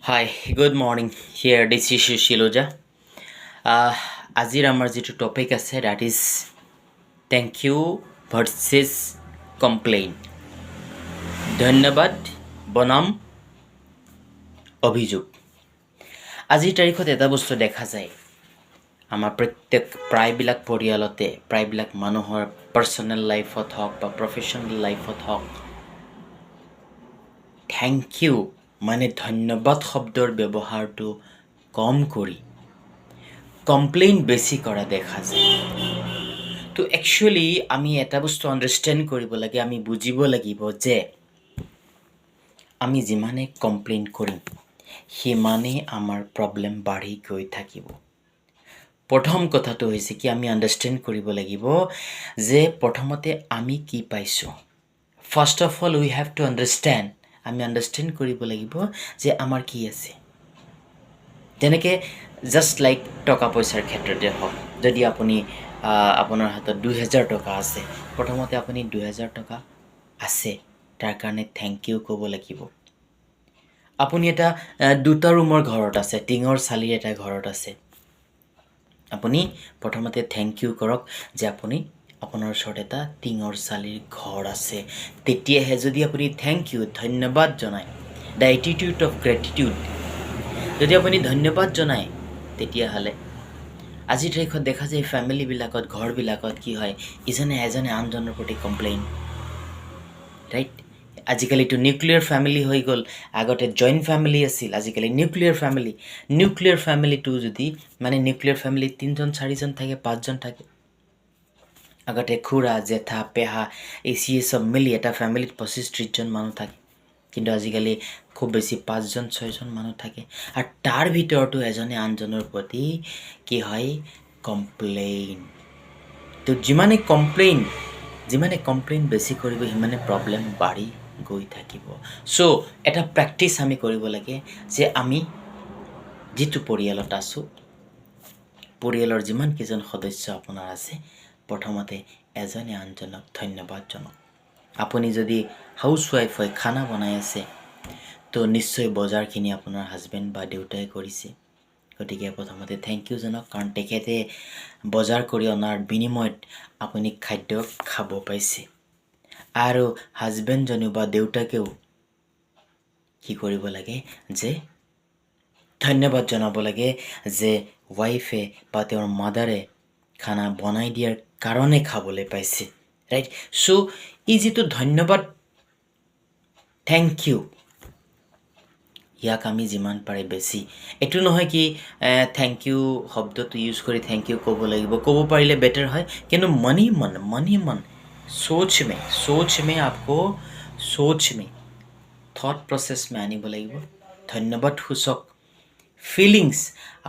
Hi, good morning. Here, this is Shiloja. আজিৰ আমাৰ যিটো টপিক আছে that is thank you versus complain. ধন্যবাদ বনাম অভিযোগ। আজিৰ তাৰিখত এটা বস্তু দেখা যায় আমাৰ প্ৰায়বিলাক পৰিয়ালতে প্ৰায়বিলাক মানুহৰ পাৰ্চনেল লাইফত হওক বা প্ৰফেশ্যনেল লাইফত হওক থেংক ইউ মানে ধন্যবাদ শব্দৰ ব্যৱহাৰটো কম কৰি কমপ্লেইন বেছি কৰা দেখা যায়। তো একচুৱেলি আমি এটা বস্তু আণ্ডাৰষ্টেণ্ড কৰিব লাগে, আমি বুজিব লাগিব যে আমি যিমানে কমপ্লেইন কৰিম সিমানেই আমাৰ প্ৰব্লেম বাঢ়ি গৈ থাকিব। প্ৰথম কথাটো হৈছে কি আমি আণ্ডাৰষ্টেণ্ড কৰিব লাগিব যে প্ৰথমতে আমি কি পাইছোঁ। First of all we have to understand, আমি আণ্ডাৰষ্টেণ্ড কৰিব লাগিব যে আমাৰ কি আছে। যেনেকৈ জাষ্ট লাইক টকা পইচাৰ ক্ষেত্ৰতে হওক, যদি আপুনি আপোনাৰ হাতত 2000 টকা আছে, প্ৰথমতে আপুনি 2000 টকা আছে তাৰ কাৰণে থেংক ইউ ক'ব লাগিব। আপুনি এটা দুটা ৰুমৰ ঘৰত আছে, টিঙৰ চালিৰ এটা ঘৰত আছে, আপুনি প্ৰথমতে থেংক ইউ কৰক যে আপোনাৰ ওচৰত এটা টিঙৰ চালিৰ ঘৰ আছে। তেতিয়াহে যদি আপুনি থেংক ইউ ধন্যবাদ জনায়, দ্য এটিটিউড অফ গ্ৰেটিটিউড যদি আপুনি ধন্যবাদ জনায়, তেতিয়াহ'লে আজিৰ তাৰিখত দেখা যায় ফেমিলিবিলাকত ঘৰবিলাকত কি হয়, ইজনে এজনে আনজনৰ প্ৰতি কমপ্লেইন, ৰাইট? আজিকালিতো নিউক্লিয়াৰ ফেমিলি হৈ গ'ল, আগতে জইণ্ট ফেমিলি আছিল, আজিকালি নিউক্লিয়াৰ ফেমিলিটো যদি মানে নিউক্লিয়াৰ ফেমিলিত 3জন 4জন থাকে, 5জন থাকে। আগতে খুৰা জেঠা পেহা এই চব মিলি এটা ফেমিলিত 25-30জন মানুহ থাকে, কিন্তু আজিকালি খুব বেছি 5জন 6জন মানুহ থাকে। আৰু তাৰ ভিতৰতো এজনে আনজনৰ প্ৰতি কি হয়, কমপ্লেইন। তো যিমানে কমপ্লেইন বেছি কৰিব সিমানে প্ৰব্লেম বাঢ়ি গৈ থাকিব। চ' এটা প্ৰেক্টিচ আমি কৰিব লাগে যে আমি যিটো পৰিয়ালত আছোঁ, পৰিয়ালৰ যিমানকেইজন সদস্য আপোনাৰ আছে, প্ৰথমতে এজনে আনজনক ধন্যবাদ জনাওক। আপুনি যদি হাউচৱাইফ হয়, খানা বনাই আছে, তো নিশ্চয় বজাৰখিনি আপোনাৰ হাজবেণ্ড বা দেউতাই কৰিছে, গতিকে প্ৰথমতে থেংক ইউ জনাওক, কাৰণ তেখেতে বজাৰ কৰি অনাৰ বিনিময়ত আপুনি খাদ্য খাব পাইছে। আৰু হাজবেণ্ডজনেও বা দেউতাকেও কি কৰিব লাগে যে ধন্যবাদ জনাব লাগে যে ৱাইফে বা তেওঁৰ মাদাৰে খানা বনাই দিয়াৰ কাৰণে খাবলৈ পাইছে, ৰাইট? চ' এই যিটো ধন্যবাদ থেংক ইউ, ইয়াক আমি যিমান পাৰে বেছি, এইটো নহয় কি থেংক ইউ শব্দটো ইউজ কৰি থেংক ইউ ক'ব লাগিব, ক'ব পাৰিলে বেটাৰ হয়, কিন্তু মনি মন सोच में থট প্ৰচেছ মে আনিব লাগিব। ধন্যবাদ সূচক ফিলিংছ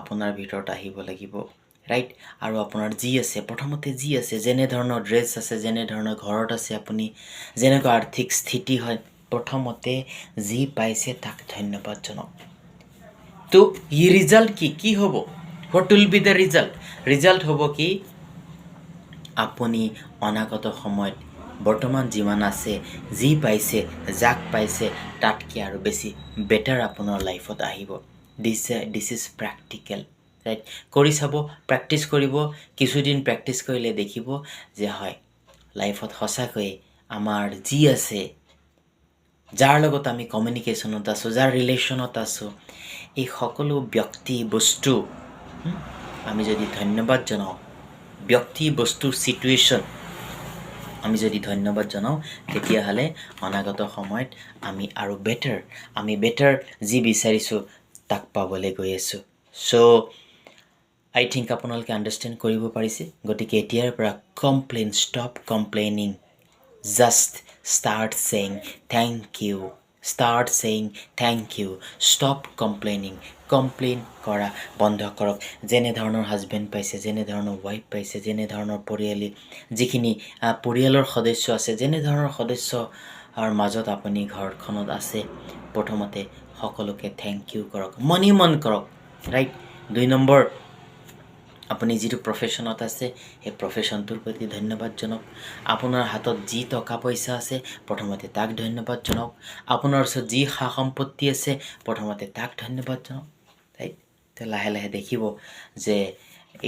আপোনাৰ ভিতৰত আহিব লাগিব, ৰাইট? আৰু আপোনাৰ যি আছে, প্ৰথমতে যি আছে, যেনেধৰণৰ ড্ৰেছ আছে, যেনেধৰণৰ ঘৰত আছে, আপুনি যেনেকুৱা আৰ্থিক স্থিতি হয়, প্ৰথমতে যি পাইছে তাক ধন্যবাদ জনাওক। তো ই ৰিজাল্ট কি হ'ব? What will be the result হ'ব কি আপুনি অনাগত সময়ত বৰ্তমান যিমান আছে, যি পাইছে, যাক পাইছে, তাতকৈ আৰু বেছি বেটাৰ আপোনাৰ লাইফত আহিব। This is practical, right? কৰি চাব, প্ৰেক্টিচ কৰিব, কিছুদিন প্ৰেক্টিচ কৰিলে দেখিব যে হয়, লাইফত সঁচাকৈয়ে আমাৰ যি আছে, যাৰ লগত আমি কমিউনিকেশ্যনত আছোঁ, যাৰ ৰিলেশ্যনত আছোঁ, এই সকলো ব্যক্তি বস্তু আমি যদি ধন্যবাদ জনাওঁ, ব্যক্তি বস্তু চিটুৱেশ্যন আমি যদি ধন্যবাদ জনাওঁ, তেতিয়াহ'লে অনাগত সময়ত আমি আৰু বেটাৰ যি বিচাৰিছোঁ তাক পাবলৈ গৈ আছোঁ। চ' আই থিংক আপোনালোকে আণ্ডাৰষ্টেণ্ড কৰিব পাৰিছে। গতিকে এতিয়াৰ পৰা stop complaining, just start saying thank you, stop complain কৰা বন্ধ কৰক। যেনেধৰণৰ হাজবেণ্ড পাইছে, যেনেধৰণৰ ৱাইফ পাইছে, যেনেধৰণৰ যিখিনি পৰিয়ালৰ সদস্য আছে, যেনেধৰণৰ সদস্যৰ মাজত আপুনি ঘৰখনত আছে, প্ৰথমতে সকলোকে থেংক ইউ কৰক, মন কৰক, ৰাইট? 2 নম্বৰ আপুনি যিটো প্ৰফেশ্যনত আছে সেই প্ৰফেশ্যনটোৰ প্ৰতি ধন্যবাদ জনাওক। আপোনাৰ হাতত যি টকা পইচা আছে প্ৰথমতে তাক ধন্যবাদ জনাওক। আপোনাৰ ওচৰত যি সা সম্পত্তি আছে প্ৰথমতে তাক ধন্যবাদ জনাওক। ৰাইট? তো লাহে লাহে দেখিব যে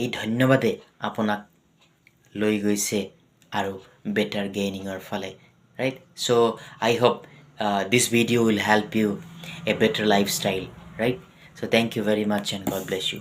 এই ধন্যবাদে আপোনাক লৈ গৈছে আৰু বেটাৰ গেইনিঙৰ ফালে। Right? So' I hope this video' will help you a better life style. Right? So' thank you very much and God bless U.